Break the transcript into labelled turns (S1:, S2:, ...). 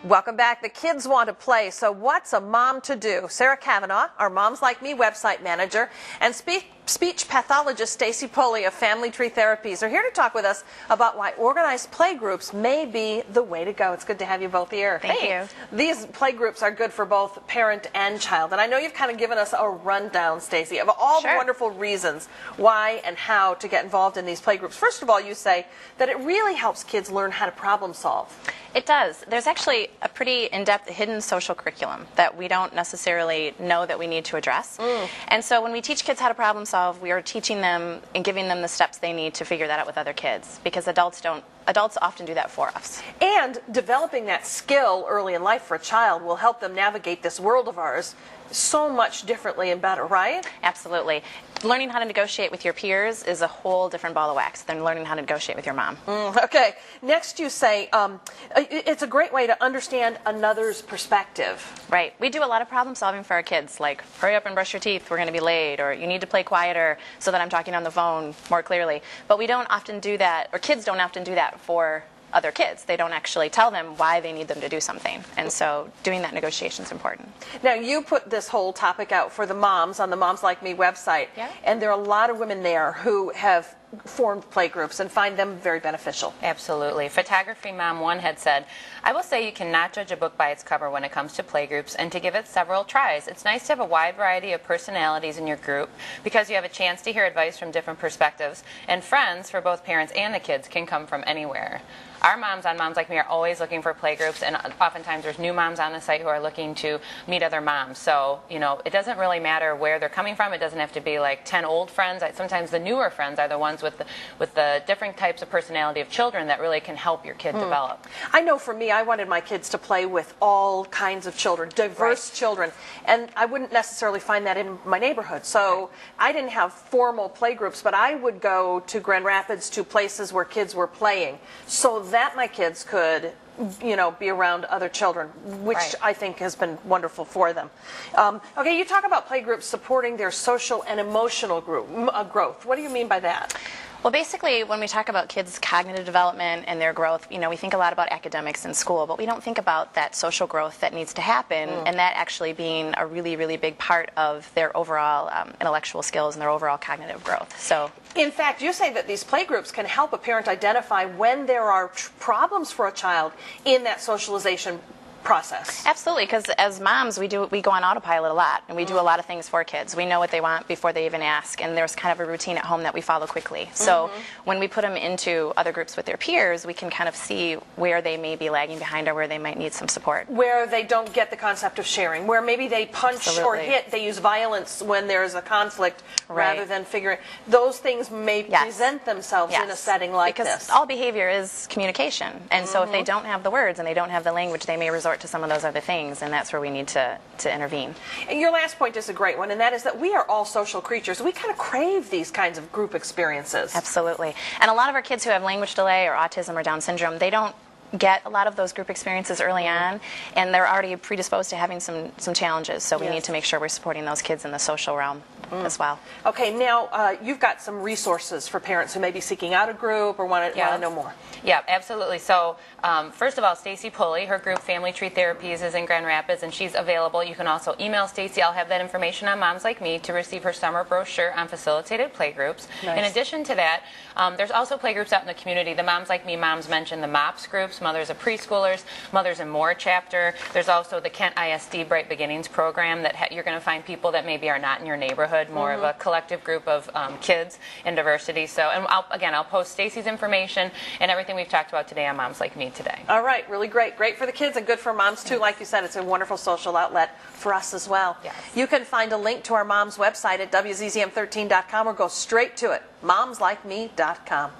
S1: Welcome back. The kids want to play, so what's a mom to do? Sarah Kavanaugh, our Moms Like Me website manager, and speech pathologist Stacy Pulley of Family Tree Therapies are here to talk with us about why organized playgroups may be the way to go. It's good to have you both here.
S2: Thank you.
S1: These playgroups are good for both parent and child, and I know you've kind of given us a rundown, Stacy, of all the wonderful reasons why and how to get involved in these playgroups. First of all, you say that it really helps kids learn how to problem solve.
S2: It does. There's actually a pretty in-depth hidden social curriculum that we don't necessarily know that we need to address. And so when we teach kids how to problem solve, we are teaching them and giving them the steps they need to figure that out with other kids, because adults often do that for us.
S1: And developing that skill early in life for a child will help them navigate this world of ours so much differently and better, right?
S2: Absolutely. Learning how to negotiate with your peers is a whole different ball of wax than learning how to negotiate with your mom.
S1: Okay. Next you say it's a great way to understand another's perspective.
S2: Right. We do a lot of problem solving for our kids, like hurry up and brush your teeth, we're going to be late, or you need to play quieter so that I'm talking on the phone more clearly. But we don't often do that, or kids don't often do that for other kids. They don't actually tell them why they need them to do something. And so doing that negotiation is important.
S1: Now, you put this whole topic out for the moms on the Moms Like Me website.
S2: Yeah.
S1: And there are a lot of women there who have formed playgroups and find them very beneficial.
S3: Absolutely. Photography Mom 1 had said, I will say you cannot judge a book by its cover when it comes to playgroups, and to give it several tries. It's nice to have a wide variety of personalities in your group because you have a chance to hear advice from different perspectives, and friends for both parents and the kids can come from anywhere. Our moms on Moms Like Me are always looking for playgroups, and oftentimes there's new moms on the site who are looking to meet other moms. So, you know, it doesn't really matter where they're coming from. It doesn't have to be like 10 old friends. Sometimes the newer friends are the ones with the different types of personality of children that really can help your kid develop.
S1: I know for me, I wanted my kids to play with all kinds of children, diverse children, and I wouldn't necessarily find that in my neighborhood. So I didn't have formal playgroups, but I would go to Grand Rapids, to places where kids were playing, so that my kids could, you know, be around other children, which I think has been wonderful for them. Okay, you talk about playgroups supporting their social and emotional growth. What do you mean by that?
S2: Well, basically, when we talk about kids' cognitive development and their growth, you know, we think a lot about academics in school, but we don't think about that social growth that needs to happen, and that actually being a really, really big part of their overall intellectual skills and their overall cognitive growth. So,
S1: in fact, you say that these playgroups can help a parent identify when there are problems for a child in that socialization process.
S2: Absolutely, because as moms, we go on autopilot a lot, and we do a lot of things for kids. We know what they want before they even ask, and there's kind of a routine at home that we follow quickly. So when we put them into other groups with their peers, we can kind of see where they may be lagging behind or where they might need some support.
S1: Where they don't get the concept of sharing, where maybe they punch or hit, they use violence when there's a conflict rather than figuring. Those things may present themselves in a setting like this.
S2: Because all behavior is communication, and so if they don't have the words and they don't have the language, they may resort to some of those other things, and that's where we need to intervene.
S1: And your last point is a great one, and that is that we are all social creatures. We kind of crave these kinds of group experiences.
S2: Absolutely. And a lot of our kids who have language delay or autism or Down syndrome, they don't get a lot of those group experiences early on, and they're already predisposed to having some challenges, so we need to make sure we're supporting those kids in the social realm as well. Okay,
S1: now you've got some resources for parents who may be seeking out a group or want to know more.
S3: Yeah, absolutely. So first of all, Stacy Pulley, her group Family Tree Therapies is in Grand Rapids, and she's available. You can also email Stacy. I'll have that information on Moms Like Me to receive her summer brochure on facilitated playgroups. In addition to that, there's also playgroups out in the community. The Moms Like Me moms mentioned the MOPS groups, Mothers of Preschoolers, Mothers and More chapter. There's also the Kent ISD Bright Beginnings program that you're going to find people that maybe are not in your neighborhood, more of a collective group of kids in diversity. So, and I'll post Stacy's information and everything we've talked about today on Moms Like Me today.
S1: All right, really great. Great for the kids and good for moms too. Like you said, it's a wonderful social outlet for us as well.
S3: Yes.
S1: You can find a link to our mom's website at WZZM13.com or go straight to it, momslikeme.com.